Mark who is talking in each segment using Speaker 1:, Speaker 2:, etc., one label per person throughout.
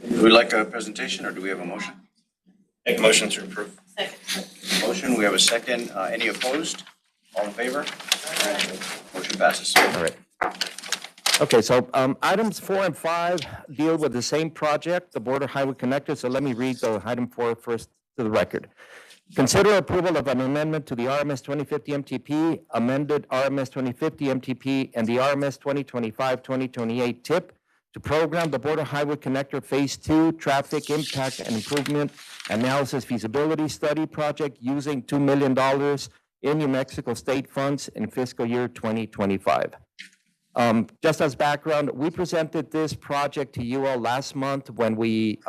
Speaker 1: Would we like a presentation or do we have a motion?
Speaker 2: Make a motion to approve.
Speaker 3: Second.
Speaker 1: Motion, we have a second. Any opposed? All in favor? Motion passes.
Speaker 4: All right. Okay, so items 4 and 5 deal with the same project, the Border Highway Connector. So let me read the item 4 first to the record. Consider approval of an amendment to the RMS 2050 MTP, amended RMS 2050 MTP, and the RMS 2025-2028 TIP to program the Border Highway Connector Phase 2 Traffic Impact and Improvement Analysis Feasibility Study Project using $2 million in New Mexico state funds in fiscal year 2025. Just as background, we presented this project to you all last month when we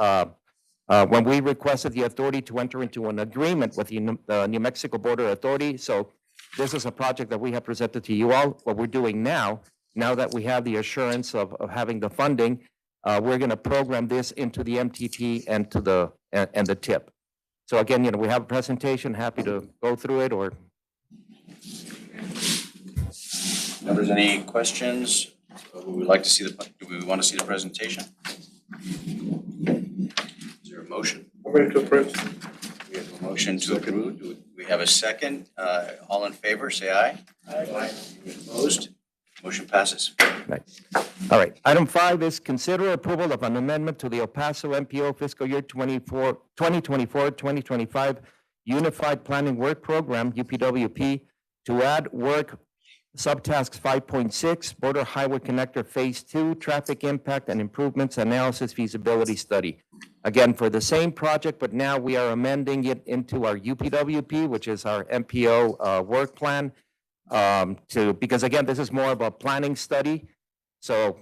Speaker 4: requested the authority to enter into an agreement with the New Mexico Border Authority. So this is a project that we have presented to you all. What we're doing now that we have the assurance of having the funding, we're going to program this into the MTP and to the TIP. So again, we have a presentation. Happy to go through it. Or
Speaker 1: Members, any questions? Would we like to see do we want to see the presentation? Is there a motion?
Speaker 2: I'm ready to approve.
Speaker 1: We have a motion to approve. Do we have a second? All in favor, say aye. Aye. Opposed? Motion passes.
Speaker 4: Right. All right. Item 5 is consider approval of an amendment to the El Paso MPO fiscal year 2024-2025 Unified Planning Work Program, UPWP, to add work subtasks 5.6, Border Highway Connector Phase 2, Traffic Impact and Improvements Analysis Feasibility Study. Again, for the same project, but now we are amending it into our UPWP, which is our MPO work plan. Because again, this is more of a planning study, so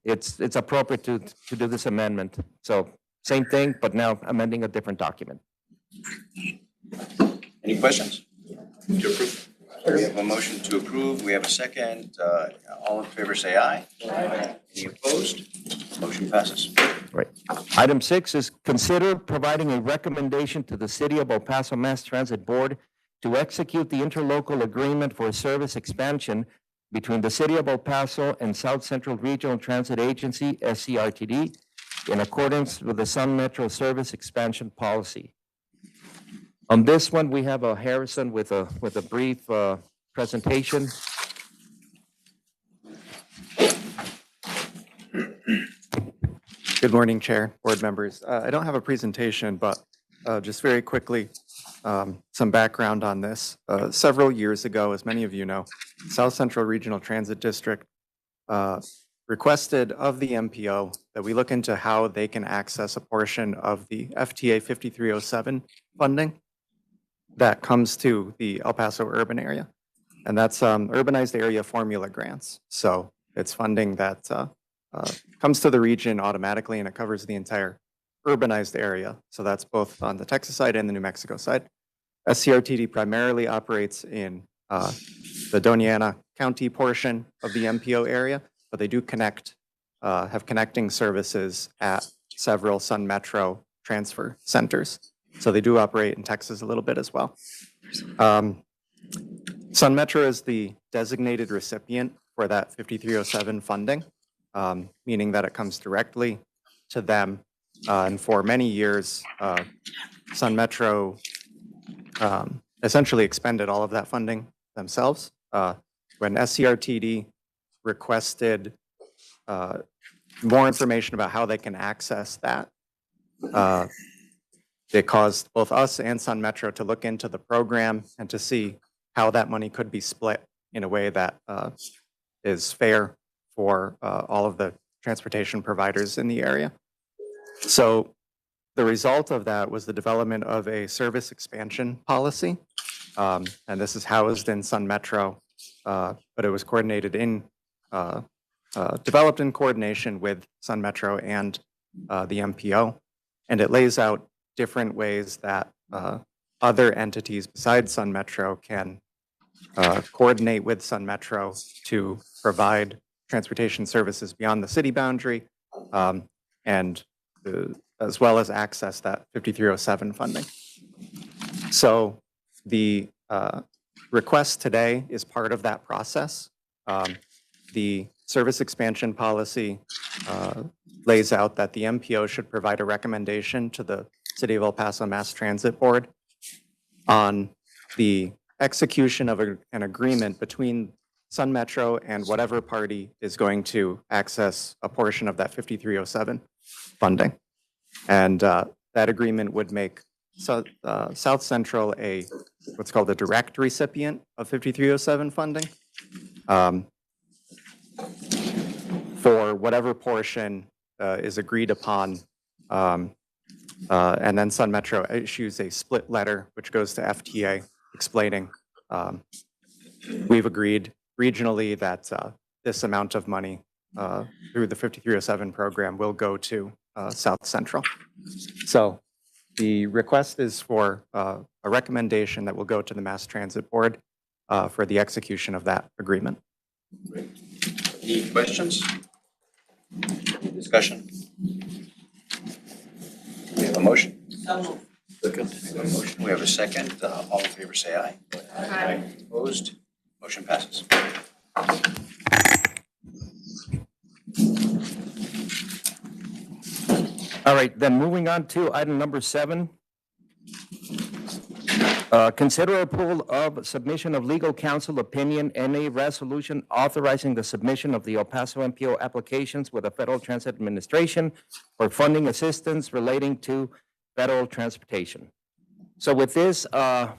Speaker 4: it's appropriate to do this amendment. So same thing, but now amending a different document.
Speaker 1: Any questions?
Speaker 2: To approve.
Speaker 1: We have a motion to approve. We have a second. All in favor, say aye. Aye. Any opposed? Motion passes.
Speaker 4: Right. Item 6 is consider providing a recommendation to the City of El Paso Mass Transit Board to execute the interlocal agreement for service expansion between the City of El Paso and South Central Regional Transit Agency, SCRTD, in accordance with the Sun Metro Service Expansion Policy. On this one, we have Harrison with a brief presentation.
Speaker 5: Good morning, Chair, board members. I don't have a presentation, but just very quickly, some background on this. Several years ago, as many of you know, South Central Regional Transit District requested of the MPO that we look into how they can access a portion of the FTA 5307 funding that comes to the El Paso urban area. And that's urbanized area formula grants. So it's funding that comes to the region automatically, and it covers the entire urbanized area. So that's both on the Texas side and the New Mexico side. SCRTD primarily operates in the Doña Ana County portion of the MPO area, but they do have connecting services at several Sun Metro transfer centers. So they do operate in Texas a little bit as well. Sun Metro is the designated recipient for that 5307 funding, meaning that it comes directly to them. And for many years, Sun Metro essentially expended all of that funding themselves. When SCRTD requested more information about how they can access that, it caused both us and Sun Metro to look into the program and to see how that money could be split in a way that is fair for all of the transportation providers in the area. So the result of that was the development of a service expansion policy. And this is housed in Sun Metro, but it was coordinated developed in coordination with Sun Metro and the MPO. And it lays out different ways that other entities besides Sun Metro can coordinate with Sun Metro to provide transportation services beyond the city boundary, and as well as access that 5307 funding. So the request today is part of that process. The service expansion policy lays out that the MPO should provide a recommendation to the City of El Paso Mass Transit Board on the execution of an agreement between Sun Metro and whatever party is going to access a portion of that 5307 funding. And that agreement would make South Central what's called a direct recipient of 5307 funding for whatever portion is agreed upon. And then Sun Metro issues a split letter, which goes to FTA explaining we've agreed regionally that this amount of money through the 5307 program will go to South Central. So the request is for a recommendation that will go to the Mass Transit Board for the execution of that agreement.
Speaker 1: Any questions? Any discussion? We have a motion.
Speaker 3: So moved.
Speaker 1: We have a motion. We have a second. All in favor, say aye.
Speaker 3: Aye.
Speaker 1: Opposed? Motion passes.
Speaker 4: All right, then moving on to item number 7. Consider approval of submission of legal counsel opinion and a resolution authorizing the submission of the El Paso MPO applications with the Federal Transit Administration for funding assistance relating to federal transportation. So with this,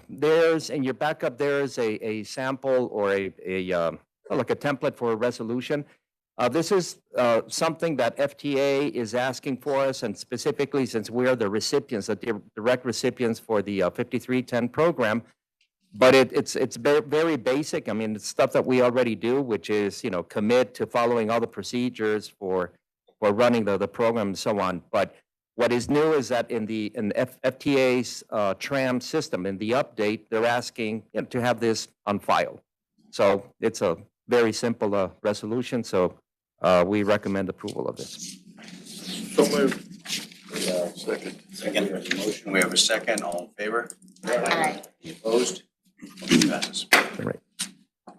Speaker 4: there's, in your backup, there's a sample or like a template for a resolution. This is something that FTA is asking for us, and specifically since we are the recipients, the direct recipients for the 5310 program. But it's very basic. I mean, it's stuff that we already do, which is, commit to following all the procedures for running the program and so on. But what is new is that in the FTA's TRAM system, in the update, they're asking to have this on file. So it's a very simple resolution. So we recommend approval of this.
Speaker 2: So moved.
Speaker 1: Second. Second. We have a motion. We have a second. All in favor?
Speaker 3: Aye.
Speaker 1: Any opposed? Motion passes.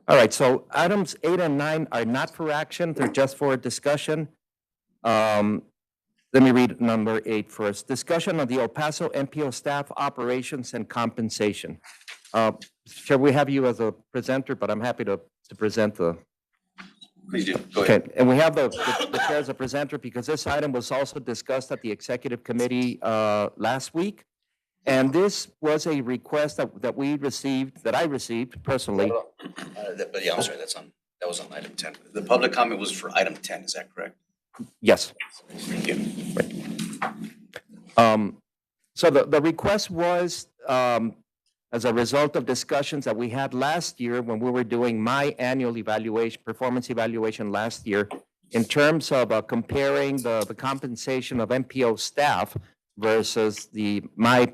Speaker 4: All right, so items 8 and 9 are not for action. They're just for discussion. Let me read number 8 first. Discussion of the El Paso MPO staff operations and compensation. Chair, we have you as a presenter, but I'm happy to present the.
Speaker 1: Please do. Go ahead.
Speaker 4: Okay, and we have the chair as a presenter because this item was also discussed at the executive committee last week. And this was a request that I received personally.
Speaker 1: But yeah, I'm sorry, that was on item 10. The public comment was for item 10, is that correct?
Speaker 4: Yes.
Speaker 1: Thank you.
Speaker 4: So the request was as a result of discussions that we had last year when we were doing my annual performance evaluation last year, in terms of comparing the compensation of MPO staff versus my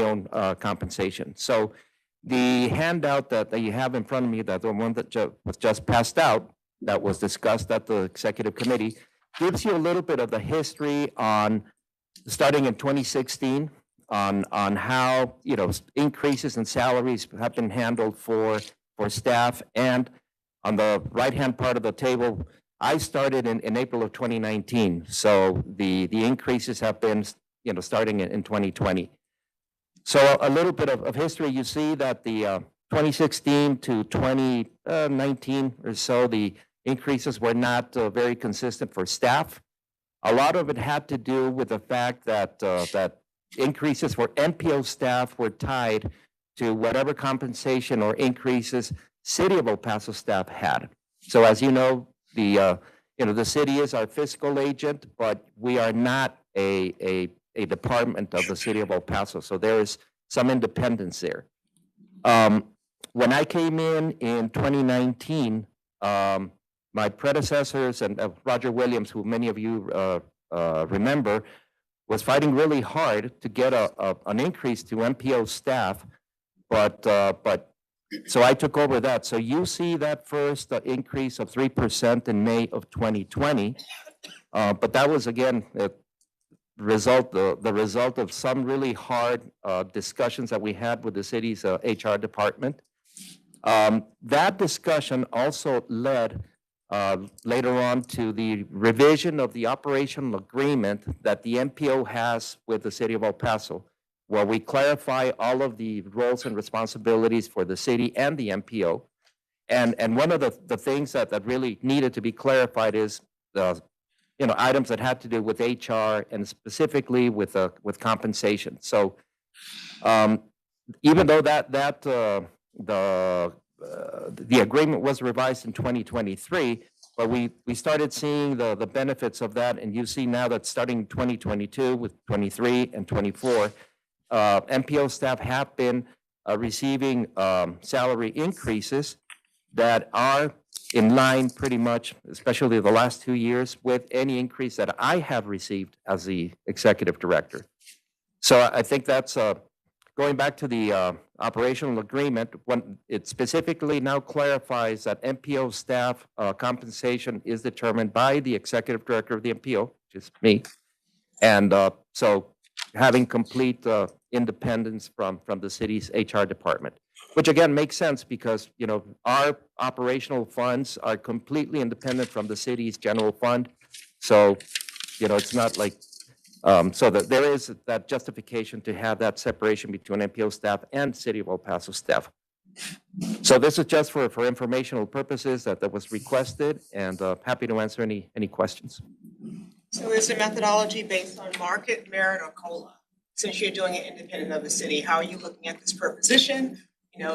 Speaker 4: own compensation. So the handout that you have in front of me, the one that was just passed out, that was discussed at the executive committee, gives you a little bit of the history on starting in 2016 on how increases in salaries have been handled for staff. And on the right-hand part of the table, I started in April of 2019. So the increases have been starting in 2020. So a little bit of history. You see that the 2016 to 2019 or so, the increases were not very consistent for staff. A lot of it had to do with the fact that that increases for MPO staff were tied to whatever compensation or increases City of El Paso staff had. So as you know, the city is our fiscal agent, but we are not a department of the City of El Paso. So there is some independence there. When I came in 2019, my predecessors and Roger Williams, who many of you remember, was fighting really hard to get an increase to MPO staff, but so I took over that. So you see that first increase of 3% in May of 2020, but that was again the result of some really hard discussions that we had with the city's HR department. That discussion also led later on to the revision of the operational agreement that the MPO has with the city of El Paso, where we clarify all of the roles and responsibilities for the city and the MPO. And one of the things that really needed to be clarified is the, items that had to do with HR and specifically with compensation. So even though the agreement was revised in 2023, but we started seeing the benefits of that, and you see now that starting 2022 with 23 and 24, MPO staff have been receiving salary increases that are in line pretty much, especially the last 2 years, with any increase that I have received as the executive director. So I think that's going back to the operational agreement, when it specifically now clarifies that MPO staff compensation is determined by the executive director of the MPO, which is me. And so having complete independence from the city's HR department, which again makes sense because, our operational funds are completely independent from the city's general fund. So, it's not like, so that there is that justification to have that separation between MPO staff and City of El Paso staff. So this is just for informational purposes that was requested, and happy to answer any questions.
Speaker 6: So is the methodology based on market, merit, or COLA? Since you're doing it independent of the city, how are you looking at this per position?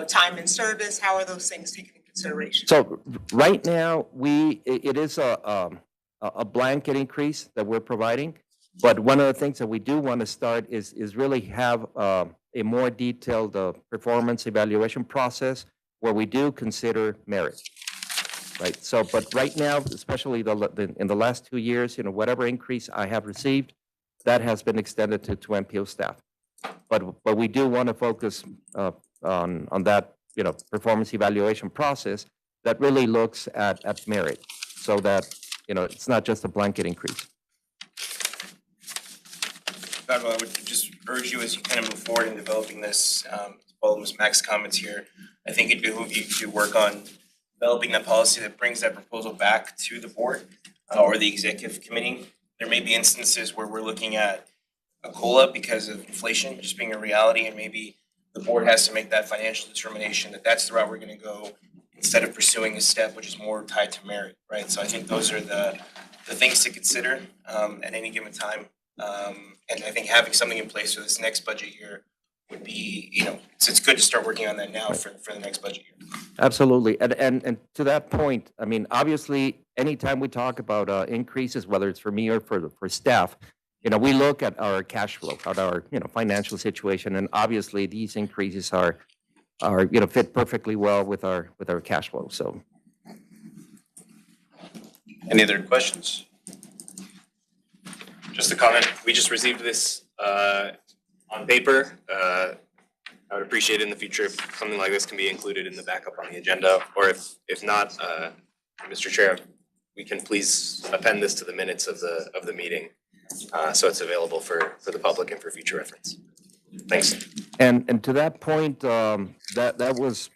Speaker 6: Time and service, how are those things taken into consideration?
Speaker 4: So right now, it is a blanket increase that we're providing. But one of the things that we do want to start is really have a more detailed performance evaluation process where we do consider merit, right? So, but right now, especially in the last 2 years, whatever increase I have received, that has been extended to MPO staff. But we do want to focus on that, performance evaluation process that really looks at merit, so that it's not just a blanket increase.
Speaker 2: I would just urge you as you kind of move forward in developing this, follow Ms. Mack's comments here. I think it'd behoove you to work on developing that policy that brings that proposal back to the board or the executive committee. There may be instances where we're looking at a COLA because of inflation just being a reality, and maybe the board has to make that financial determination that that's the route we're going to go instead of pursuing a step which is more tied to merit, right? So I think those are the things to consider at any given time. And I think having something in place for this next budget year would be, it's good to start working on that now for the next budget year.
Speaker 4: Absolutely. And to that point, I mean, obviously, anytime we talk about increases, whether it's for me or for staff, we look at our cash flow, at our, financial situation. And obviously, these increases are fit perfectly well with our cash flow. So.
Speaker 1: Any other questions?
Speaker 7: Just a comment, we just received this on paper. I would appreciate it in the future if something like this can be included in the backup on the agenda, or if not, Mr. Chair, we can please append this to the minutes of the meeting, so it's available for the public and for future reference. Thanks.
Speaker 4: And to that point, that was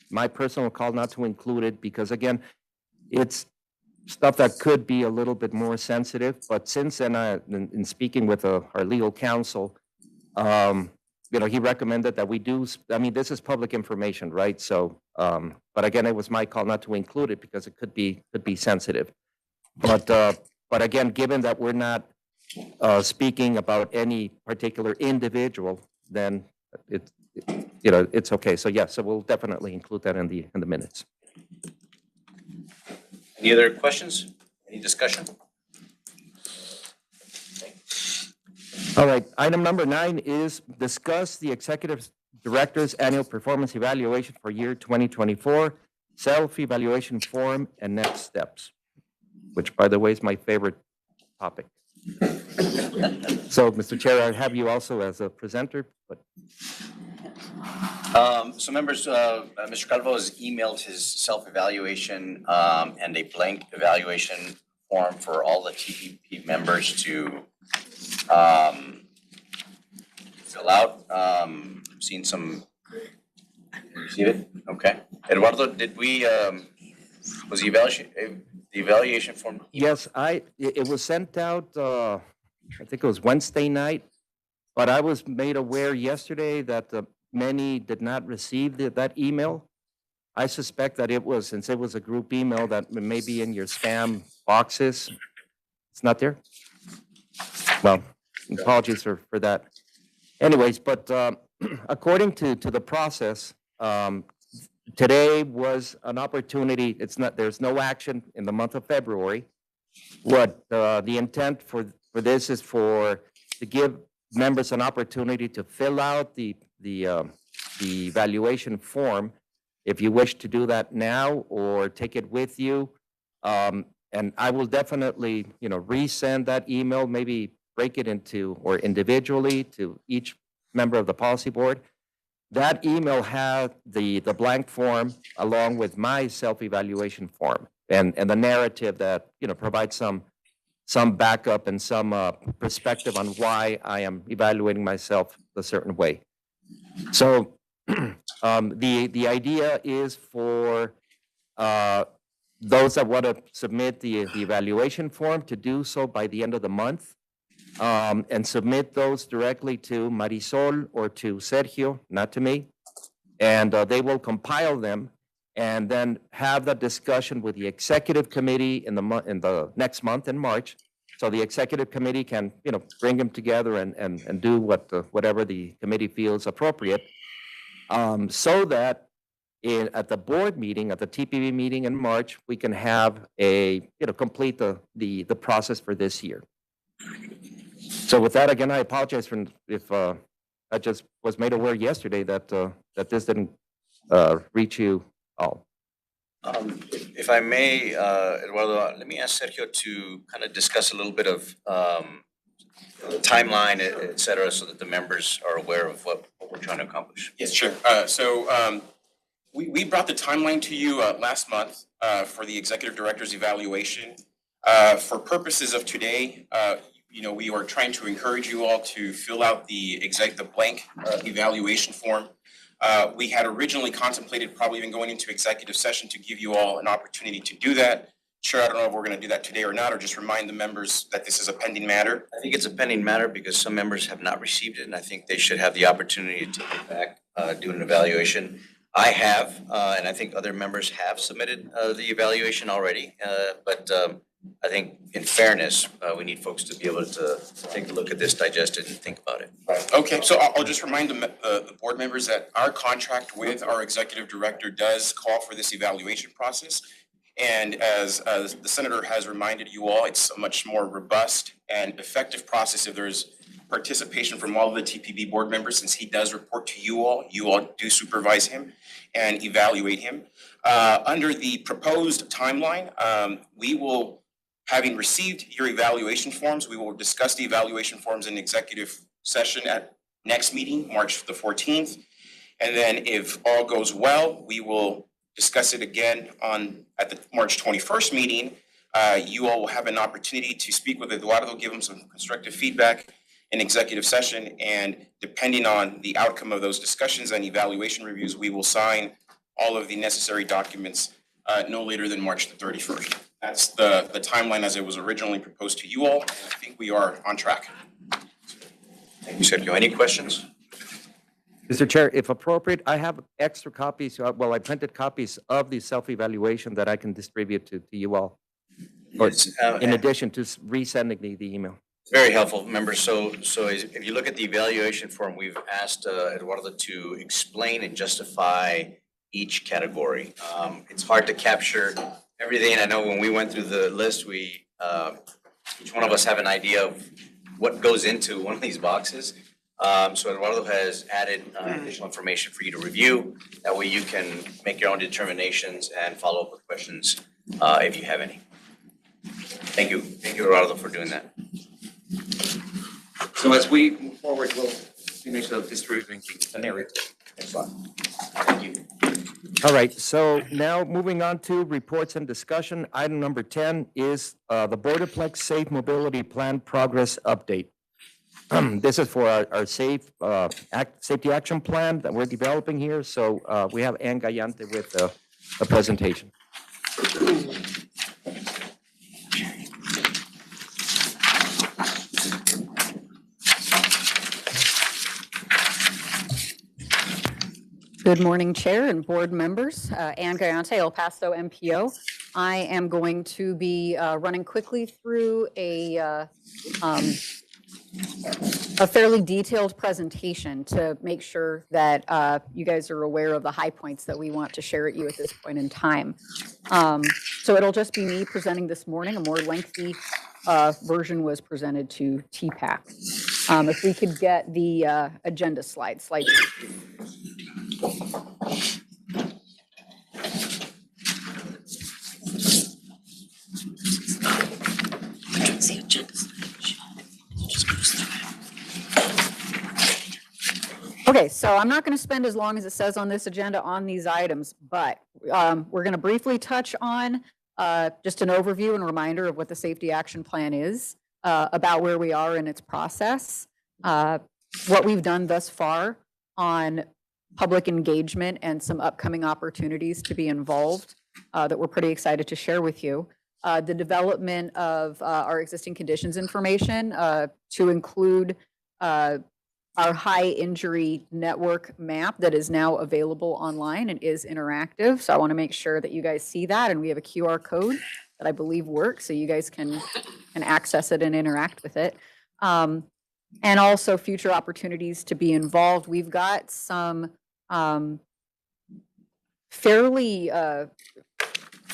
Speaker 4: my personal call not to include it because, again, it's stuff that could be a little bit more sensitive. But since then, in speaking with our legal counsel, he recommended that we do. I mean, this is public information, right? So, but again, it was my call not to include it because it could be sensitive. But again, given that we're not speaking about any particular individual, then it's okay. So yeah, so we'll definitely include that in the minutes.
Speaker 1: Any other questions? Any discussion?
Speaker 4: All right, item number 9 is discuss the executive director's annual performance evaluation for year 2024, self-evaluation form and next steps, which, by the way, is my favorite topic. So, Mr. Chair, I have you also as a presenter, but.
Speaker 1: So members, Mr. Calvo has emailed his self-evaluation and a blank evaluation form for all the TPP members to fill out. I've seen some. Receive it? Okay. Eduardo, did we Was the evaluation form?
Speaker 4: Yes, it was sent out, I think it was Wednesday night, but I was made aware yesterday that many did not receive that email. I suspect that it was, since it was a group email, that may be in your spam boxes. It's not there? Well, apologies for that. Anyways, but according to the process, today was an opportunity. There's no action in the month of February. What the intent for this is to give members an opportunity to fill out the evaluation form, if you wish to do that now or take it with you. And I will definitely, resend that email, maybe break it into, or individually to each member of the policy board. That email had the blank form along with my self-evaluation form and the narrative that, provides some backup and some perspective on why I am evaluating myself a certain way. So the idea is for those that want to submit the evaluation form to do so by the end of the month, and submit those directly to Marisol or to Sergio, not to me. And they will compile them and then have that discussion with the executive committee in the next month in March. So the executive committee can, bring them together and do whatever the committee feels appropriate, so that at the board meeting, at the TPB meeting in March, we can have complete the process for this year. So with that, again, I apologize if I just was made aware yesterday that this didn't reach you all.
Speaker 1: If I may, Eduardo, let me ask Sergio to kind of discuss a little bit of the timeline, et cetera, so that the members are aware of what we're trying to accomplish.
Speaker 8: Yes, sure. We brought the timeline to you last month for the executive director's evaluation. For purposes of today, we are trying to encourage you all to fill out the blank evaluation form. We had originally contemplated probably even going into executive session to give you all an opportunity to do that. Sure, I don't know if we're going to do that today or not, or just remind the members that this is a pending matter.
Speaker 1: I think it's a pending matter because some members have not received it, and I think they should have the opportunity to take it back, do an evaluation. I have, and I think other members have submitted the evaluation already, but I think in fairness, we need folks to be able to take a look at this, digest it, and think about it.
Speaker 8: Okay, so I'll just remind the board members that our contract with our executive director does call for this evaluation process. And as the senator has reminded you all, it's a much more robust and effective process if there's participation from all of the TPB board members, since he does report to you all do supervise him and evaluate him. Under the proposed timeline, we will, having received your evaluation forms, we will discuss the evaluation forms in executive session at next meeting, March the 14th. And then if all goes well, we will discuss it again at the March 21st meeting. You all will have an opportunity to speak with Eduardo, give him some constructive feedback in executive session, and depending on the outcome of those discussions and evaluation reviews, we will sign all of the necessary documents no later than March the 31st. That's the timeline as it was originally proposed to you all, and I think we are on track.
Speaker 1: Thank you, Sergio. Any questions?
Speaker 4: Mr. Chair, if appropriate, I have extra copies, I printed copies of the self-evaluation that I can distribute to you all,
Speaker 1: Yes,
Speaker 4: in addition to resending the email.
Speaker 1: very helpful, members. So if you look at the evaluation form, we've asked Eduardo to explain and justify each category. It's hard to capture everything. I know when we went through the list, each one of us have an idea of what goes into one of these boxes. So Eduardo has added additional information for you to review. That way you can make your own determinations and follow up with questions if you have any. Thank you, Eduardo, for doing that.
Speaker 9: So as we move forward, we'll finish the distributing the narrative.
Speaker 1: Excellent. Thank you.
Speaker 4: All right, so now moving on to reports and discussion. Item number 10 is the Borderplex Safe Mobility Plan Progress Update. This is for our safety action plan that we're developing here. So we have Ann Gallante with the presentation.
Speaker 10: Good morning, Chair and board members. Ann Gayante, El Paso MPO. I am going to be running quickly through a fairly detailed presentation to make sure that you guys are aware of the high points that we want to share at you at this point in time. So it'll just be me presenting this morning. A more lengthy version was presented to TPAC. If we could get the agenda slide. Okay, so I'm not going to spend as long as it says on this agenda on these items, but we're going to briefly touch on just an overview and reminder of what the safety action plan is, about where we are in its process, what we've done thus far on public engagement and some upcoming opportunities to be involved that we're pretty excited to share with you. The development of our existing conditions information to include our high injury network map that is now available online and is interactive. So I want to make sure that you guys see that, and we have a QR code that I believe works, so you guys can access it and interact with it. And also future opportunities to be involved. We've got some fairly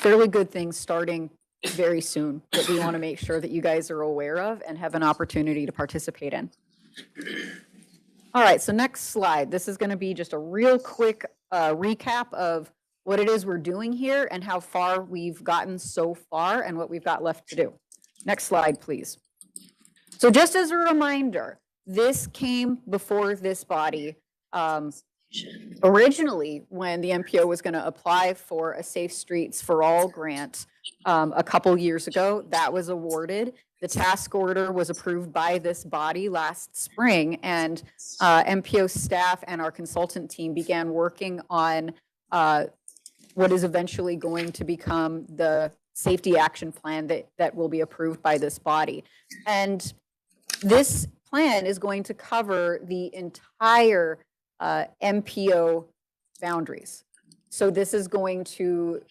Speaker 10: good things starting very soon that we want to make sure that you guys are aware of and have an opportunity to participate in. All right, so next slide. This is going to be just a real quick recap of what it is we're doing here and how far we've gotten so far and what we've got left to do. Next slide, please. So just as a reminder, this came before this body originally when the MPO was going to apply for a Safe Streets for All grant a couple years ago. That was awarded. The task order was approved by this body last spring, and MPO staff and our consultant team began working on what is eventually going to become the safety action plan that will be approved by this body. And this plan is going to cover the entire MPO boundaries. So this is going to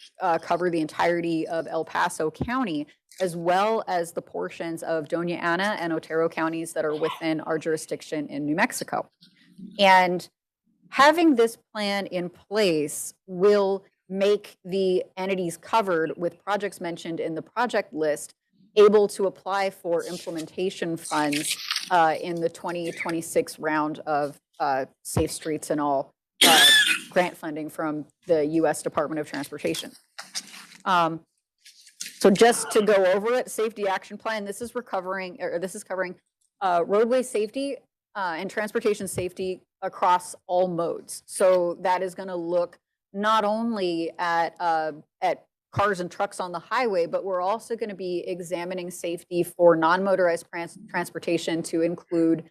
Speaker 10: cover the entirety of El Paso County, as well as the portions of Doña Ana and Otero counties that are within our jurisdiction in New Mexico. And having this plan in place will make the entities covered with projects mentioned in the project list able to apply for implementation funds in the 2026 round of Safe Streets and All grant funding from the U.S. Department of Transportation. So just to go over it, safety action plan, this is covering roadway safety and transportation safety across all modes. So that is going to look not only at cars and trucks on the highway, but we're also going to be examining safety for non-motorized transportation to include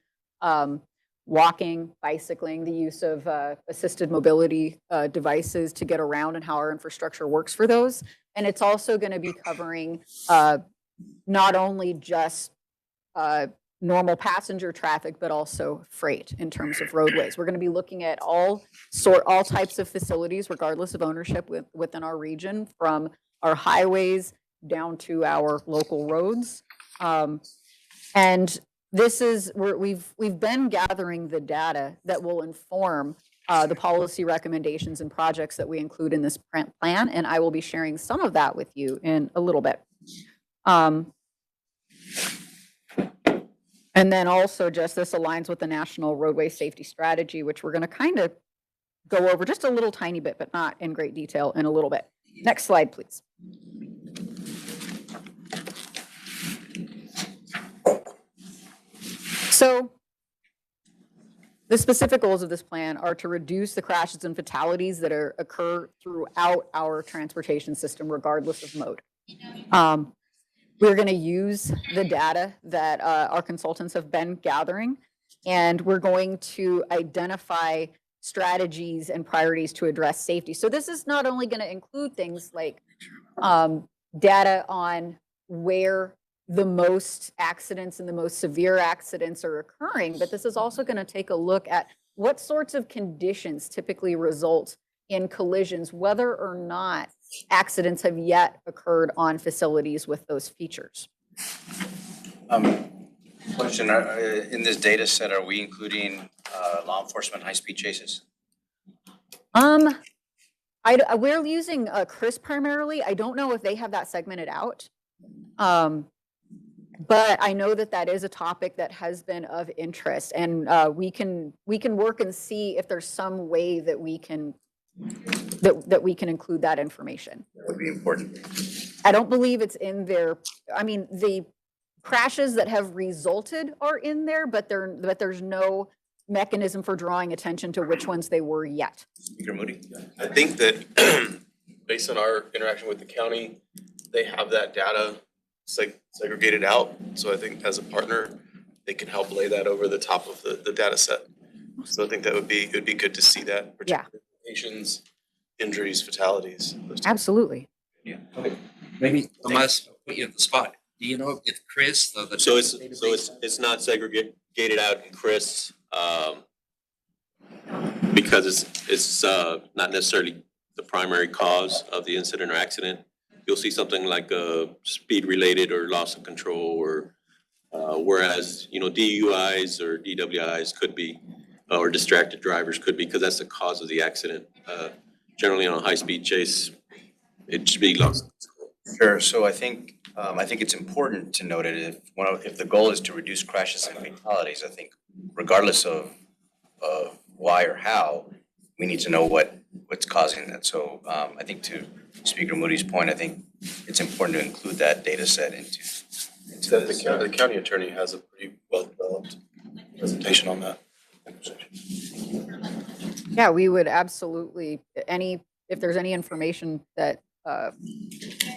Speaker 10: walking, bicycling, the use of assisted mobility devices to get around and how our infrastructure works for those. And it's also going to be covering not only just normal passenger traffic, but also freight in terms of roadways. We're going to be looking at all types of facilities, regardless of ownership within our region, from our highways down to our local roads. And this is where we've been gathering the data that will inform the policy recommendations and projects that we include in this plan, and I will be sharing some of that with you in a little bit. And then also just this aligns with the National Roadway Safety Strategy, which we're going to kind of go over just a little tiny bit, but not in great detail in a little bit. Next slide, please. So the specific goals of this plan are to reduce the crashes and fatalities that occur throughout our transportation system, regardless of mode. We're going to use the data that our consultants have been gathering, and we're going to identify strategies and priorities to address safety. So this is not only going to include things like data on where the most accidents and the most severe accidents are occurring, but this is also going to take a look at what sorts of conditions typically result in collisions, whether or not accidents have yet occurred on facilities with those features.
Speaker 1: Question, in this data set, are we including law enforcement high-speed chases?
Speaker 10: We're using Chris primarily. I don't know if they have that segmented out. But I know that that is a topic that has been of interest, and we can work and see if there's some way that we can include that information.
Speaker 1: That would be important.
Speaker 10: I don't believe it's in there. I mean, the crashes that have resulted are in there, but there's no mechanism for drawing attention to which ones they were yet.
Speaker 1: Speaker Moody?
Speaker 11: I think that based on our interaction with the county, they have that data segregated out. So I think as a partner, they can help lay that over the top of the data set. So I think that it'd be good to see that.
Speaker 10: Yeah.
Speaker 11: Patients, injuries, fatalities.
Speaker 10: Absolutely.
Speaker 1: Yeah.
Speaker 9: Maybe Tomas, I'll put you on the spot. Do you know if Chris, the
Speaker 12: So it's not segregated out in Chris, because it's not necessarily the primary cause of the incident or accident. You'll see something like speed related or loss of control, or whereas, DUIs or DWIs could be, or distracted drivers could be, because that's the cause of the accident. Generally on a high-speed chase, it should be loss of control.
Speaker 1: Sure, so I think it's important to note it, if the goal is to reduce crashes and fatalities, I think regardless of why or how, we need to know what's causing that. So I think to Speaker Moody's point, I think it's important to include that data set into this.
Speaker 11: The county attorney has a pretty well-developed presentation on that.
Speaker 10: Yeah, we would absolutely, if there's any information that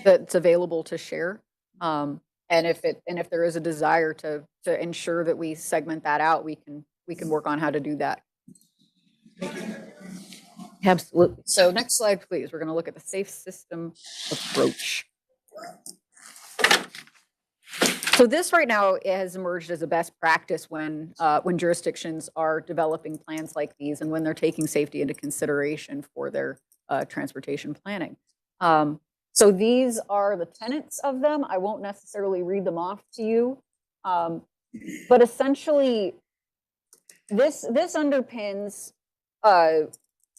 Speaker 10: that's available to share, and if there is a desire to ensure that we segment that out, we can work on how to do that. Absolutely. So next slide, please. We're going to look at the safe system approach. So this right now has emerged as a best practice when jurisdictions are developing plans like these and when they're taking safety into consideration for their transportation planning. So these are the tenets of them. I won't necessarily read them off to you, but essentially this underpins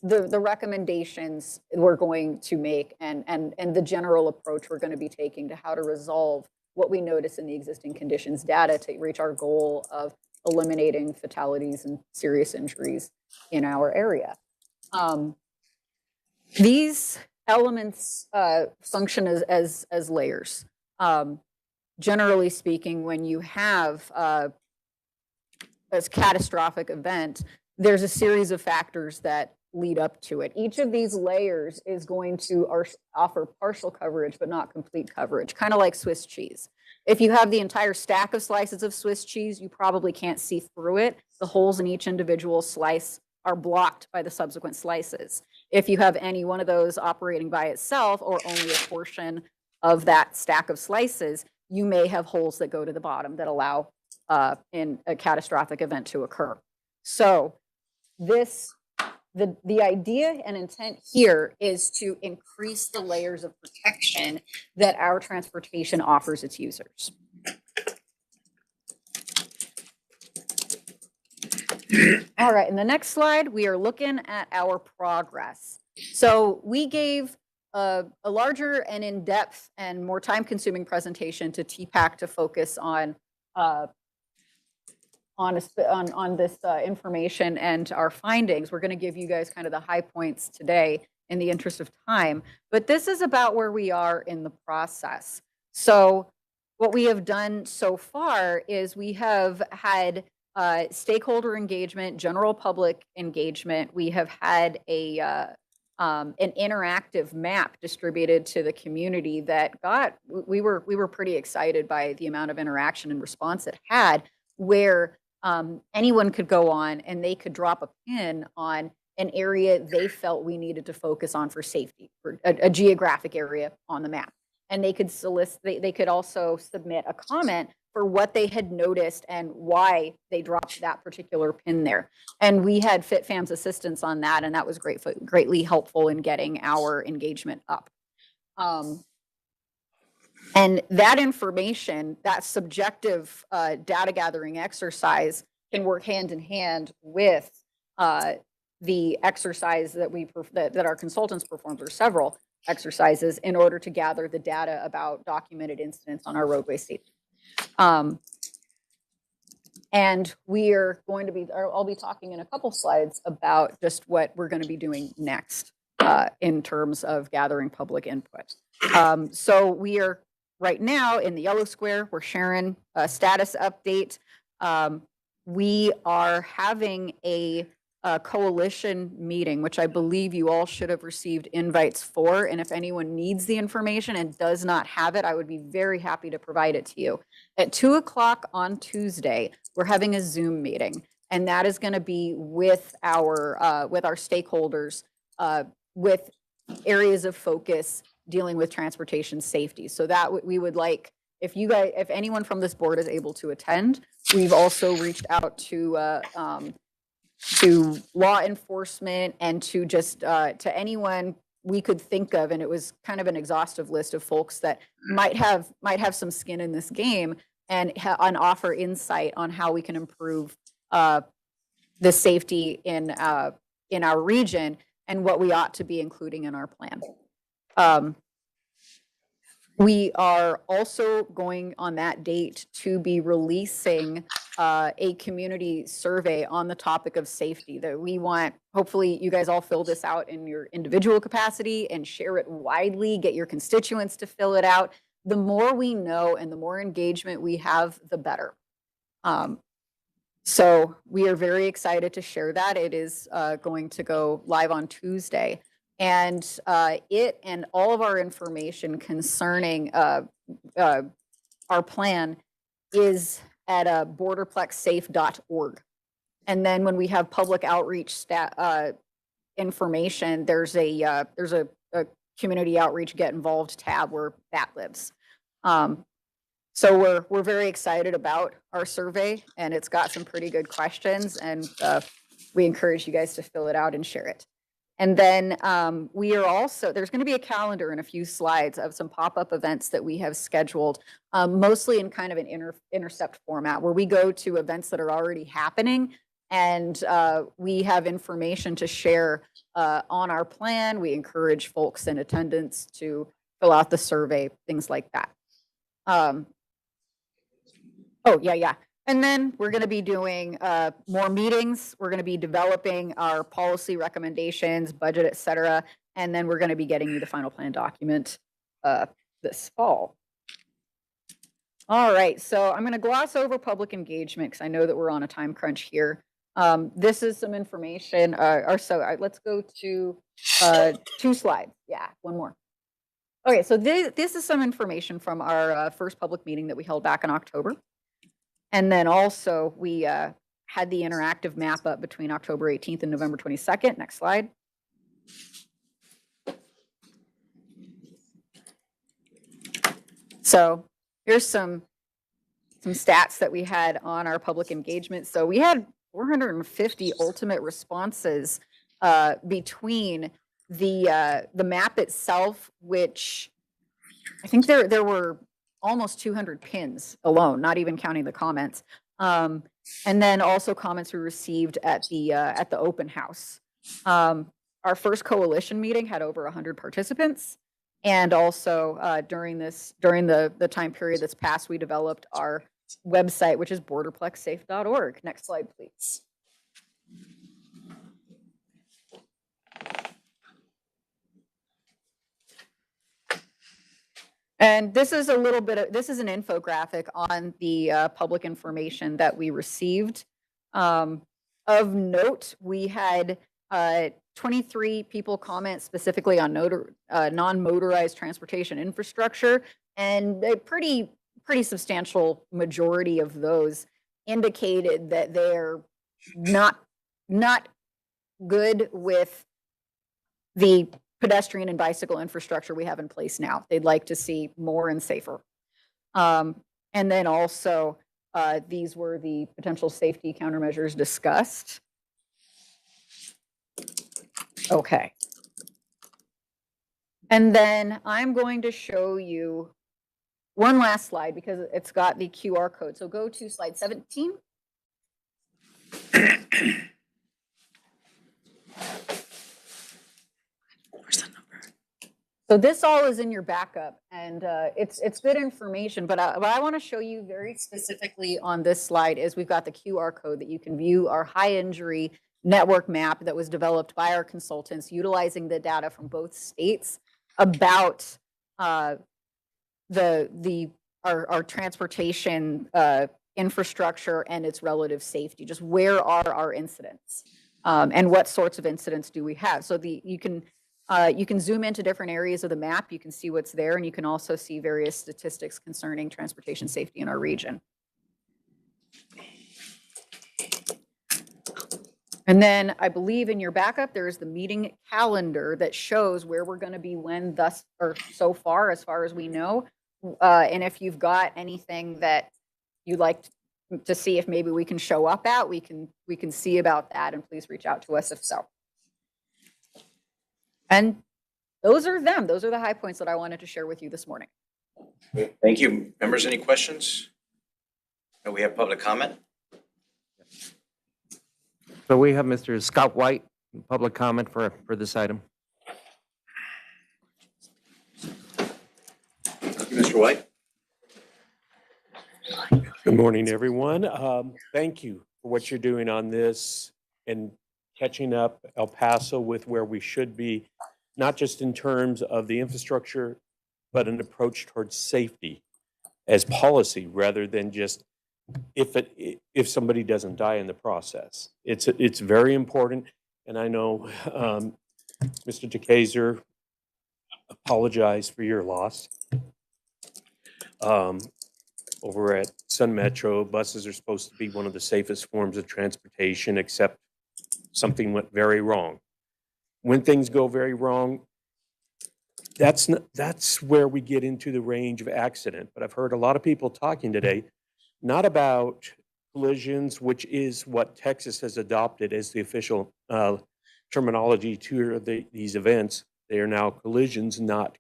Speaker 10: the recommendations we're going to make and the general approach we're going to be taking to how to resolve what we notice in the existing conditions data to reach our goal of eliminating fatalities and serious injuries in our area. These elements function as layers. Generally speaking, when you have a catastrophic event, there's a series of factors that lead up to it. Each of these layers is going to offer partial coverage, but not complete coverage, kind of like Swiss cheese. If you have the entire stack of slices of Swiss cheese, you probably can't see through it. The holes in each individual slice are blocked by the subsequent slices. If you have any one of those operating by itself or only a portion of that stack of slices, you may have holes that go to the bottom that allow in a catastrophic event to occur. So the idea and intent here is to increase the layers of protection that our transportation offers its users. All right, in the next slide, we are looking at our progress. So we gave a larger and in-depth and more time-consuming presentation to TPAC to focus on this information and our findings. We're going to give you guys kind of the high points today in the interest of time, but this is about where we are in the process. So what we have done so far is we have had stakeholder engagement, general public engagement. We have had an interactive map distributed to the community that we were pretty excited by the amount of interaction and response it had, where anyone could go on and they could drop a pin on an area they felt we needed to focus on for safety, for a geographic area on the map. And they could they could also submit a comment for what they had noticed and why they dropped that particular pin there. And we had FitFam's assistance on that, and that was greatly helpful in getting our engagement up. And that information, that subjective data gathering exercise can work hand in hand with the exercise that our consultants performed, or several exercises, in order to gather the data about documented incidents on our roadway safety. And we are going to be, I'll be talking in a couple slides about just what we're going to be doing next in terms of gathering public input. So we are right now in the yellow square, we're sharing a status update. We are having a coalition meeting, which I believe you all should have received invites for. And if anyone needs the information and does not have it, I would be very happy to provide it to you. At 2 o'clock on Tuesday, we're having a Zoom meeting, and that is going to be with our stakeholders, with areas of focus dealing with transportation safety. So that we would like, if anyone from this board is able to attend. We've also reached out to law enforcement and to just to anyone we could think of, and it was kind of an exhaustive list of folks that might have some skin in this game and offer insight on how we can improve the safety in our region and what we ought to be including in our plan. We are also going on that date to be releasing a community survey on the topic of safety that we want. Hopefully you guys all fill this out in your individual capacity and share it widely, get your constituents to fill it out. The more we know and the more engagement we have, the better. So we are very excited to share that. It is going to go live on Tuesday. And it and all of our information concerning our plan is at borderplexsafe.org. And then when we have public outreach information, there's a community outreach get involved tab where that lives. So we're very excited about our survey, and it's got some pretty good questions, and we encourage you guys to fill it out and share it. And then we are also, there's going to be a calendar in a few slides of some pop-up events that we have scheduled, mostly in kind of an intercept format, where we go to events that are already happening, and we have information to share on our plan. We encourage folks in attendance to fill out the survey, things like that. And then we're going to be doing more meetings. We're going to be developing our policy recommendations, budget, et cetera. And then we're going to be getting you the final plan document this fall. All right, so I'm going to gloss over public engagement because I know that we're on a time crunch here. This is some information, let's go to 2 slides. Yeah, one more. Okay, so this is some information from our first public meeting that we held back in October. And then also we had the interactive map up between October 18th and November 22nd. Next slide. So here's some stats that we had on our public engagement. So we had 450 ultimate responses between the map itself, which I think there were almost 200 pins alone, not even counting the comments. And then also comments we received at the open house. Our first coalition meeting had over 100 participants. And also during the time period that's passed, we developed our website, which is borderplexsafe.org. Next slide, please. And this is this is an infographic on the public information that we received. Of note, we had 23 people comment specifically on non-motorized transportation infrastructure, and a pretty substantial majority of those indicated that they're not good with the pedestrian and bicycle infrastructure we have in place now. They'd like to see more and safer. And then also, these were the potential safety countermeasures discussed. Okay. And then I'm going to show you one last slide because it's got the QR code. So go to slide 17. So this all is in your backup, and it's good information, but what I want to show you very specifically on this slide is we've got the QR code that you can view our high injury network map that was developed by our consultants utilizing the data from both states about our transportation infrastructure and its relative safety. Just where are our incidents, and what sorts of incidents do we have? So you can zoom into different areas of the map. You can see what's there, and you can also see various statistics concerning transportation safety in our region. And then I believe in your backup, there's the meeting calendar that shows where we're going to be when thus or so far as we know. And if you've got anything that you'd like to see if maybe we can show up at, we can see about that, and please reach out to us if so. And those are them. Those are the high points that I wanted to share with you this morning.
Speaker 1: Thank you. Members, any questions? No, we have public comment.
Speaker 4: So we have Mr. Scott White, public comment for this item.
Speaker 1: Mr. White.
Speaker 13: Good morning, everyone. Thank you for what you're doing on this and catching up El Paso with where we should be, not just in terms of the infrastructure, but an approach towards safety as policy rather than just if somebody doesn't die in the process. It's very important, and I know Mr. DeKaiser, apologize for your loss. Over at Sun Metro, buses are supposed to be one of the safest forms of transportation, except something went very wrong. When things go very wrong, that's where we get into the range of accident. But I've heard a lot of people talking today, not about collisions, which is what Texas has adopted as the official terminology to these events. They are now collisions, not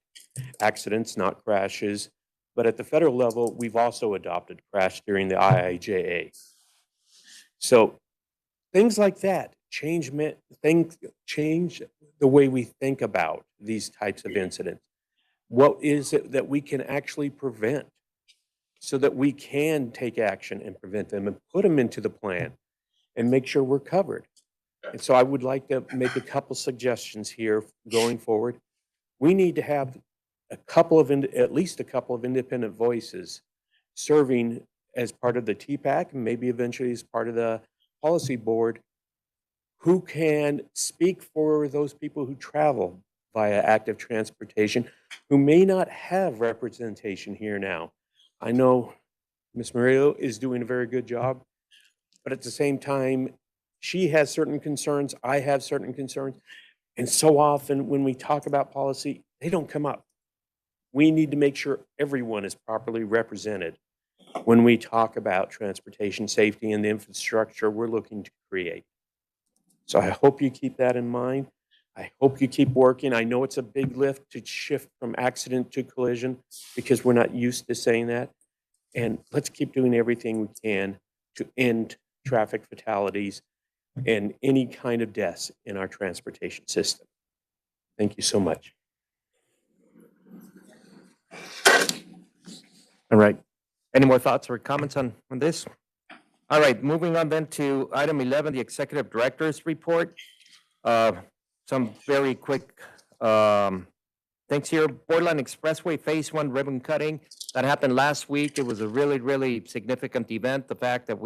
Speaker 13: accidents, not crashes. But at the federal level, we've also adopted crash during the IIJA. So things like that change the way we think about these types of incidents. What is it that we can actually prevent so that we can take action and prevent them and put them into the plan and make sure we're covered? And so I would like to make a couple suggestions here going forward. We need to have at least a couple of independent voices serving as part of the TPAC and maybe eventually as part of the policy board who can speak for those people who travel via active transportation who may not have representation here now. I know Ms. Murillo is doing a very good job, but at the same time, she has certain concerns, I have certain concerns, and so often when we talk about policy, they don't come up. We need to make sure everyone is properly represented when we talk about transportation safety and the infrastructure we're looking to create. So I hope you keep that in mind. I hope you keep working. I know it's a big lift to shift from accident to collision because we're not used to saying that. And let's keep doing everything we can to end traffic fatalities and any kind of deaths in our transportation system. Thank you so much.
Speaker 4: All right. Any more thoughts or comments on this? All right, moving on then to item 11, the Executive Director's Report. Some very quick things here. Borderline Expressway Phase 1 ribbon cutting. That happened last week. It was a really, really significant event. The fact that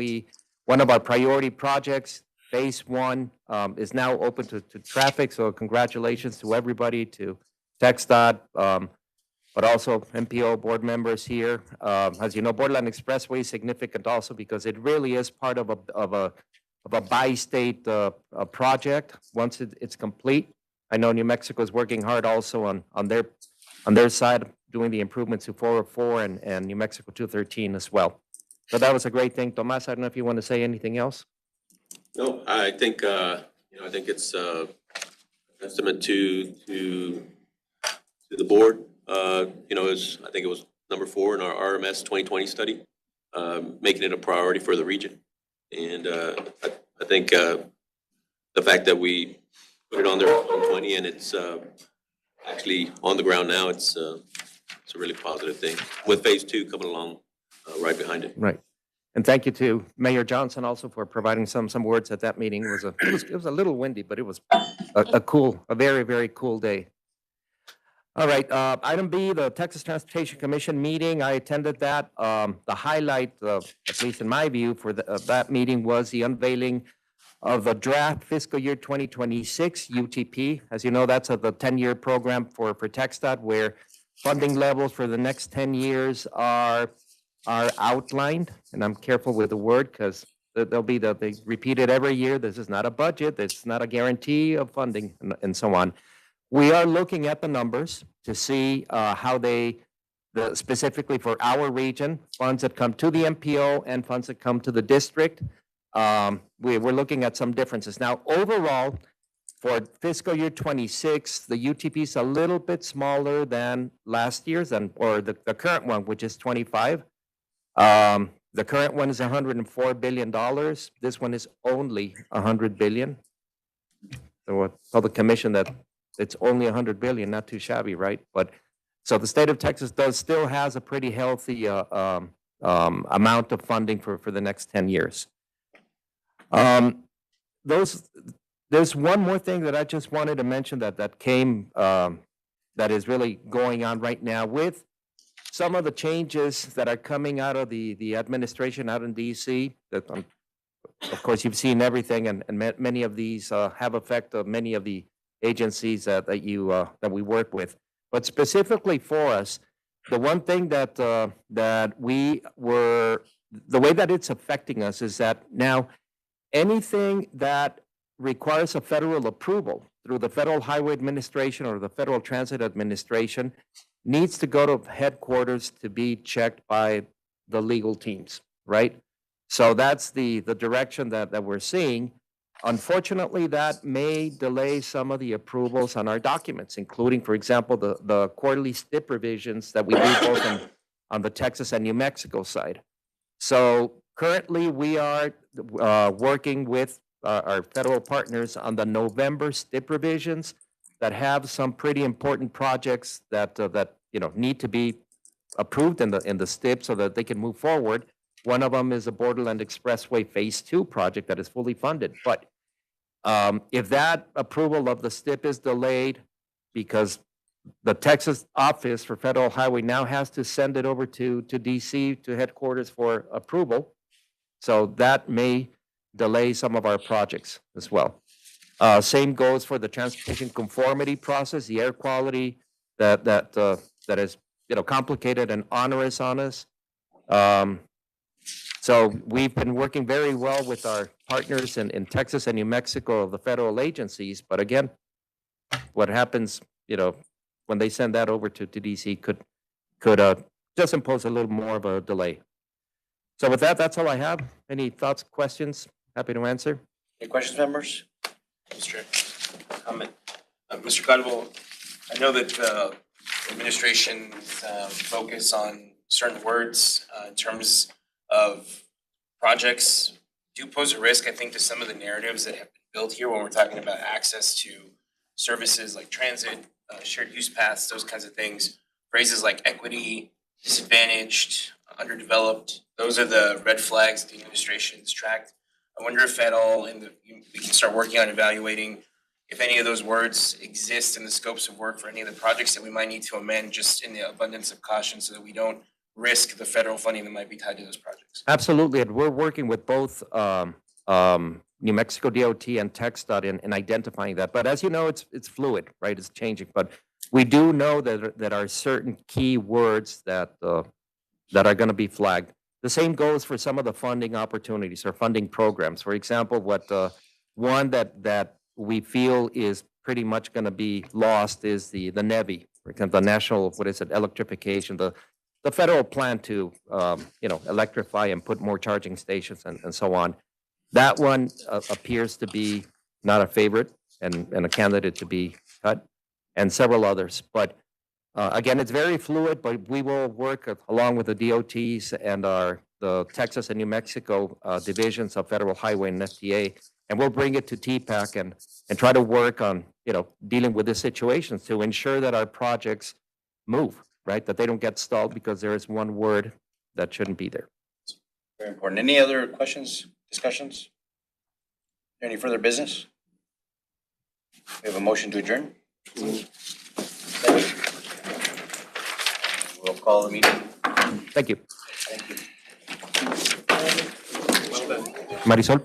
Speaker 4: one of our priority projects, Phase 1, is now open to traffic. So congratulations to everybody, to TxDOT, but also MPO board members here. As you know, Borderline Expressway is significant also because it really is part of a of a bi-state project once it's complete. I know New Mexico is working hard also on their side, doing the improvements to 404 and New Mexico 213 as well. So that was a great thing. Tomas, I don't know if you want to say anything else?
Speaker 12: No, I think, I think it's testament to the board. I think it was number 4 in our RMS 2020 study, making it a priority for the region. And I think the fact that we put it on there in 2020 and it's actually on the ground now, it's a really positive thing, with phase 2 coming along right behind it.
Speaker 4: Right. And thank you to Mayor Johnson also for providing some words at that meeting. It was a little windy, but it was a very, very cool day. All right, item B, the Texas Transportation Commission meeting. I attended that. The highlight, at least in my view, for that meeting was the unveiling of the draft fiscal year 2026 UTP. As you know, that's the 10-year program for TxDOT, where funding levels for the next 10 years are outlined. And I'm careful with the word because they repeat it every year. This is not a budget. It's not a guarantee of funding and so on. We are looking at the numbers to see how specifically for our region, funds that come to the MPO and funds that come to the district. We're looking at some differences. Now, overall, for fiscal year 26, the UTP is a little bit smaller than last year's, or the current one, which is 25. The current one is $104 billion. This one is only $100 billion. So I told the commission that it's only $100 billion, not too shabby, right? But so the state of Texas still has a pretty healthy amount of funding for the next 10 years. There's one more thing that I just wanted to mention that came, that is really going on right now with some of the changes that are coming out of the administration out in DC. That, of course, you've seen everything, and many of these have effect of many of the agencies that we work with. But specifically for us, the one thing that the way that it's affecting us is that now anything that requires a federal approval through the Federal Highway Administration or the Federal Transit Administration needs to go to headquarters to be checked by the legal teams, right? So that's the direction that we're seeing. Unfortunately, that may delay some of the approvals on our documents, including, for example, the quarterly STIP revisions that we do both on the Texas and New Mexico side. So currently, we are working with our federal partners on the November STIP revisions that have some pretty important projects that need to be approved in the STIP so that they can move forward. One of them is a Borderland Expressway Phase 2 project that is fully funded. But if that approval of the STIP is delayed because the Texas Office for Federal Highway now has to send it over to DC, to headquarters for approval, so that may delay some of our projects as well. Same goes for the transportation conformity process, the air quality that is complicated and onerous on us. So we've been working very well with our partners in Texas and New Mexico of the federal agencies. But again, what happens, when they send that over to DC could just impose a little more of a delay. So with that, that's all I have. Any thoughts, questions? Happy to answer.
Speaker 1: Any questions, members?
Speaker 2: Mr. Comment. Mr. Cotterville, I know that the administration's focus on certain words in terms of projects do pose a risk, I think, to some of the narratives that have been built here when we're talking about access to services like transit, shared use paths, those kinds of things. Phrases like equity, disadvantaged, underdeveloped, those are the red flags the administration's tracked. I wonder if at all we can start working on evaluating if any of those words exist in the scopes of work for any of the projects that we might need to amend, just in the abundance of caution, so that we don't risk the federal funding that might be tied to those projects.
Speaker 4: Absolutely, and we're working with both New Mexico DOT and TxDOT in identifying that. But as you know, it's fluid, right? It's changing. But we do know that there are certain key words that are going to be flagged. The same goes for some of the funding opportunities or funding programs. For example, one that we feel is pretty much going to be lost is the NEVI, for example, the national, what is it, electrification, the federal plan to, electrify and put more charging stations and so on. That one appears to be not a favorite and a candidate to be cut, and several others. But again, it's very fluid, but we will work along with the DOTs and the Texas and New Mexico divisions of Federal Highway and FTA, and we'll bring it to TPAC and try to work on, dealing with the situations to ensure that our projects move, right? That they don't get stalled because there is one word that shouldn't be there.
Speaker 1: Very important. Any other questions, discussions? Any further business? We have a motion to adjourn? Second. We'll call the meeting.
Speaker 4: Thank you.
Speaker 1: Thank you.
Speaker 4: Marisol?